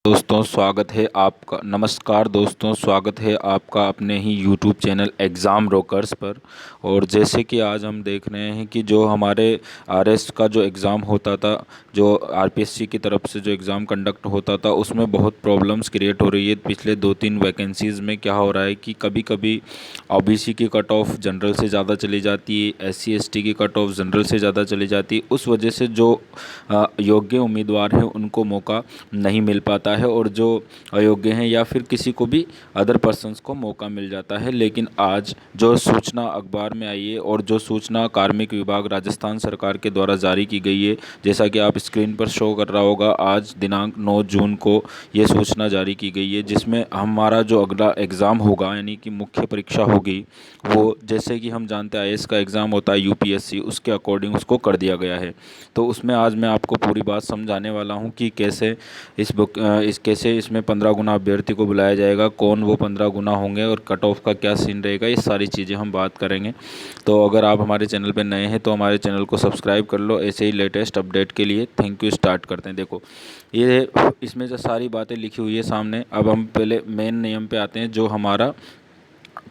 दोस्तों स्वागत है आपका। नमस्कार दोस्तों, स्वागत है आपका अपने ही यूट्यूब चैनल एग्ज़ाम रोकर्स पर। और जैसे कि आज हम देख रहे हैं कि जो हमारे आरएस का जो एग्ज़ाम होता था, जो आरपीएससी की तरफ से जो एग्ज़ाम कंडक्ट होता था, उसमें बहुत प्रॉब्लम्स क्रिएट हो रही है। पिछले 2-3 वैकेंसीज़ में क्या हो रहा है कि कभी कभी ओबीसी की कट ऑफ जनरल से ज़्यादा चली जाती है, एससी एसटी की कट ऑफ जनरल से ज़्यादा चली जाती है। उस वजह से जो योग्य उम्मीदवार हैं उनको मौका नहीं मिल पाता है, और जो अयोग्य हैं या फिर किसी को भी अदर पर्सन्स को मौका मिल जाता है। लेकिन आज जो सूचना अखबार में आई है और जो सूचना कार्मिक विभाग राजस्थान सरकार के द्वारा जारी की गई है, जैसा कि आप स्क्रीन पर शो कर रहा होगा, आज दिनांक 9 जून को ये सूचना जारी की गई है, जिसमें हमारा जो अगला एग्ज़ाम होगा यानी कि मुख्य परीक्षा होगी, वो जैसे कि हम जानते हैं आईएएस का एग्ज़ाम होता है यूपीएससी, उसके अकॉर्डिंग उसको कर दिया गया है। तो उसमें आज मैं आपको पूरी बात समझाने वाला हूँ कि कैसे कैसे इसमें 15 गुना अभ्यर्थी को बुलाया जाएगा, कौन वो 15 गुना होंगे और कट ऑफ का क्या सीन रहेगा, ये सारी चीज़ें हम बात करेंगे। तो अगर आप हमारे चैनल पर नए हैं तो हमारे चैनल को सब्सक्राइब कर लो ऐसे ही लेटेस्ट अपडेट के लिए। Thank you. स्टार्ट करते हैं। देखो, ये इसमें जो सारी बातें लिखी हुई है सामने, अब हम पहले मेन नियम पे आते हैं जो हमारा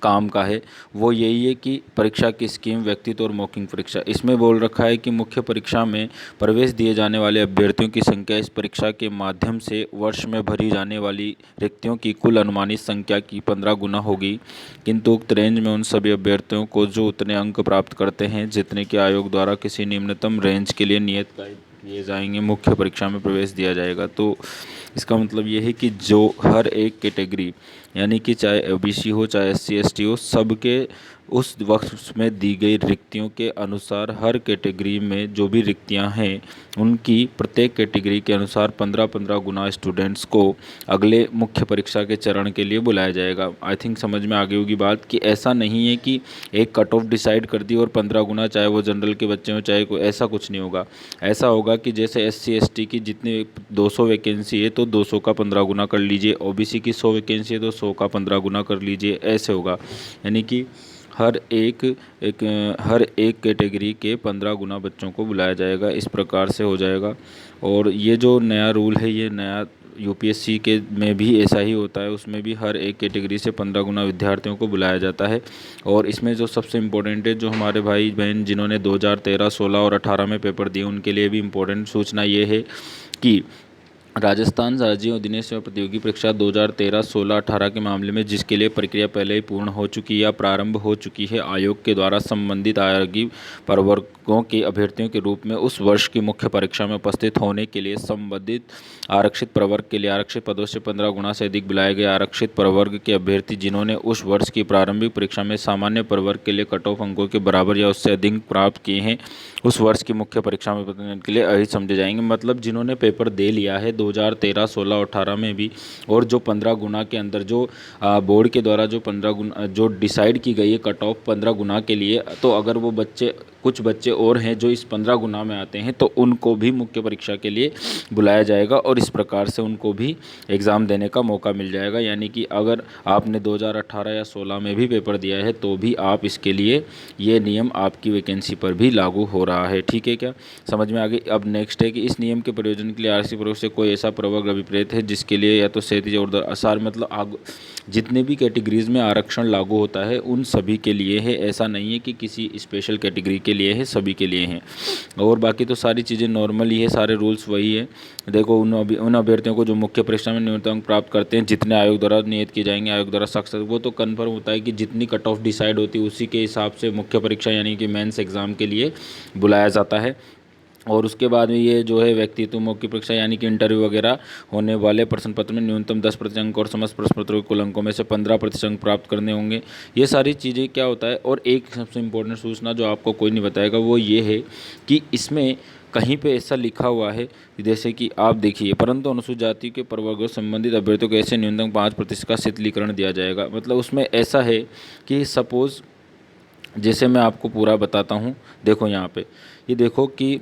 काम का है। वो यही है कि परीक्षा की स्कीम, व्यक्तित्व और मौखिक परीक्षा। इसमें बोल रखा है कि मुख्य परीक्षा में प्रवेश दिए जाने वाले अभ्यर्थियों की संख्या इस परीक्षा के माध्यम से वर्ष में भरी जाने वाली रिक्तियों की कुल अनुमानित संख्या की 15 गुना होगी, किंतु उक्त रेंज में उन सभी अभ्यर्थियों को जो उतने अंक प्राप्त करते हैं जितने के आयोग द्वारा किसी निम्नतम रेंज के लिए नियत किए जाएंगे, मुख्य परीक्षा में प्रवेश दिया जाएगा। तो इसका मतलब ये है कि जो हर एक कैटेगरी यानी कि चाहे ओबीसी हो चाहे एससी एसटी हो, सबके उस वक्त में दी गई रिक्तियों के अनुसार हर कैटेगरी में जो भी रिक्तियां हैं उनकी प्रत्येक कैटेगरी के अनुसार 15-15 गुना स्टूडेंट्स को अगले मुख्य परीक्षा के चरण के लिए बुलाया जाएगा। आई थिंक समझ में आ गई होगी बात कि ऐसा नहीं है कि एक कट ऑफ डिसाइड कर दी और 15 गुना, चाहे वो जनरल के बच्चे हों चाहे कोई, ऐसा कुछ नहीं होगा। ऐसा होगा कि जैसे एससी एसटी की जितनी 200 वैकेंसी है तो 200 का 15 गुना कर लीजिए, ओबीसी की 100 वैकेंसी है तो 100 का 15 गुना कर लीजिए, ऐसे होगा। यानी कि हर एक कैटेगरी के 15 गुना बच्चों को बुलाया जाएगा, इस प्रकार से हो जाएगा। और ये जो नया रूल है, ये नया यूपीएससी के में भी ऐसा ही होता है, उसमें भी हर एक कैटेगरी से 15 गुना विद्यार्थियों को बुलाया जाता है। और इसमें जो सबसे इम्पोर्टेंट है, जो हमारे भाई बहन जिन्होंने 2013, 16 और 18 में पेपर दिए, उनके लिए भी इम्पोर्टेंट सूचना ये है कि राजस्थान राज्य अधिनियम सेवा प्रतियोगी परीक्षा 2013, 16, 18 के मामले में जिसके लिए प्रक्रिया पहले ही पूर्ण हो चुकी या प्रारंभ हो चुकी है, आयोग के द्वारा संबंधित आयोगी प्रवर्गों के अभ्यर्थियों के रूप में उस वर्ष की मुख्य परीक्षा में उपस्थित होने के लिए संबंधित आरक्षित प्रवर्ग के लिए आरक्षित पदों से 15 गुना से अधिक बुलाए गए आरक्षित प्रवर्ग के अभ्यर्थी जिन्होंने उस वर्ष की प्रारंभिक परीक्षा में सामान्य प्रवर्ग के लिए कट ऑफ अंकों के बराबर या उससे अधिक प्राप्त किए हैं, उस वर्ष की मुख्य परीक्षा में प्रतिनिधित्व के लिए अहित समझे जाएंगे। मतलब जिन्होंने पेपर दे लिया है 2013, 16 और 18 में भी, और जो 15 गुना के अंदर जो बोर्ड के द्वारा जो 15 गुना जो डिसाइड की गई है कट ऑफ 15 गुना के लिए, तो अगर वो बच्चे, कुछ बच्चे और हैं जो इस 15 गुना में आते हैं, तो उनको भी मुख्य परीक्षा के लिए बुलाया जाएगा और इस प्रकार से उनको भी एग्ज़ाम देने का मौका मिल जाएगा। यानी कि अगर आपने 2018 या 16 में भी पेपर दिया है तो भी आप इसके लिए, ये नियम आपकी वैकेंसी पर भी लागू हो रहा है। ठीक है, क्या समझ में आ गई? अब नेक्स्ट है कि इस नियम के प्रयोजन के लिए आरक्षित प्रवर्ग से कोई ऐसा प्रवर्ग अभिप्रेत है जिसके लिए या तो क्षैतिज और आसार, मतलब जितने भी कैटेगरीज में आरक्षण लागू होता है उन सभी के लिए है, ऐसा नहीं है कि किसी स्पेशल कैटेगरी के लिए है, सभी के लिए हैं। और बाकी तो सारी चीज़ें नॉर्मल ही है, सारे रूल्स वही है। देखो, उन अभ्यर्थियों को जो मुख्य परीक्षा में न्यूनतम अंक प्राप्त करते हैं जितने आयोग द्वारा नियत किए जाएंगे, आयोग द्वारा सख्त, वो तो कन्फर्म होता है कि जितनी कट ऑफ डिसाइड होती है उसी के हिसाब से मुख्य परीक्षा यानी कि मेंस एग्ज़ाम के लिए बुलाया जाता है। और उसके बाद में ये जो है व्यक्तित्व मौखिक परीक्षा यानी कि इंटरव्यू वगैरह होने वाले प्रश्न पत्र में न्यूनतम 10% अंक और समस्त प्रश्न पत्रों के कुल अंकों में से 15% अंक प्राप्त करने होंगे। ये सारी चीज़ें क्या होता है। और एक सबसे इम्पोर्टेंट सूचना जो आपको कोई नहीं बताएगा वो ये है कि इसमें कहीं पे ऐसा लिखा हुआ है, जैसे कि आप देखिए, परंतु अनुसूचित जाति के प्रवर्गों से संबंधित अभ्यर्थियों को ऐसे न्यूनतम 5% का शीतलीकरण दिया जाएगा। मतलब उसमें ऐसा है कि सपोज़, जैसे मैं आपको पूरा बताता हूँ, देखो यहाँ पे, ये देखो कि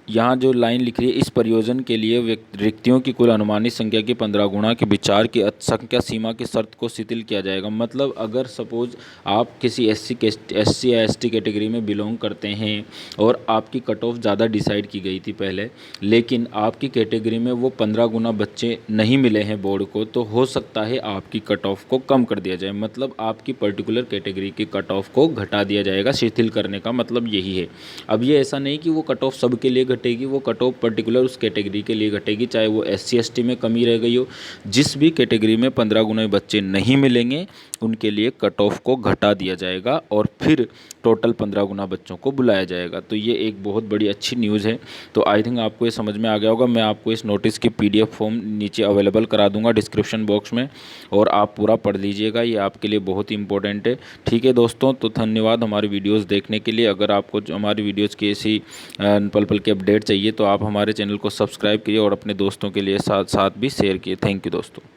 यहाँ जो लाइन लिख रही है, इस प्रयोजन के लिए रिक्तियों की कुल अनुमानित संख्या की 15 गुना के विचार की संख्या सीमा की शर्त को शिथिल किया जाएगा। मतलब अगर सपोज आप किसी एससी या एसटी कैटेगरी में बिलोंग करते हैं और आपकी कट ऑफ ज़्यादा डिसाइड की गई थी पहले, लेकिन आपकी कैटेगरी में वो 15 गुना बच्चे नहीं मिले हैं बोर्ड को, तो हो सकता है आपकी कट ऑफ को कम कर दिया जाए। मतलब आपकी पर्टिकुलर कैटेगरी की कट ऑफ को घटा दिया जाएगा। शिथिल करने का मतलब यही है। अब ये ऐसा नहीं कि वो कट ऑफ सबके लिए घटेगी, वो कट ऑफ पर्टिकुलर उस कैटेगरी के लिए घटेगी, चाहे वो एससी एसटी में कमी रह गई हो। जिस भी कैटेगरी में 15 गुना बच्चे नहीं मिलेंगे उनके लिए कट ऑफ को घटा दिया जाएगा और फिर टोटल 15 गुना बच्चों को बुलाया जाएगा। तो ये एक बहुत बड़ी अच्छी न्यूज़ है। तो आई थिंक आपको ये समझ में आ गया होगा। मैं आपको इस नोटिस की PDF फॉर्म नीचे अवेलेबल करा दूंगा डिस्क्रिप्शन बॉक्स में, और आप पूरा पढ़ लीजिएगा, ये आपके लिए बहुत ही इंपॉर्टेंट है। ठीक है दोस्तों, तो धन्यवाद हमारी वीडियोस देखने के लिए। अगर आपको हमारी वीडियोस की ऐसी पल पल की अपडेट चाहिए तो आप हमारे चैनल को सब्सक्राइब कीजिए और अपने दोस्तों के लिए साथ साथ भी शेयर कीजिए। थैंक यू दोस्तों।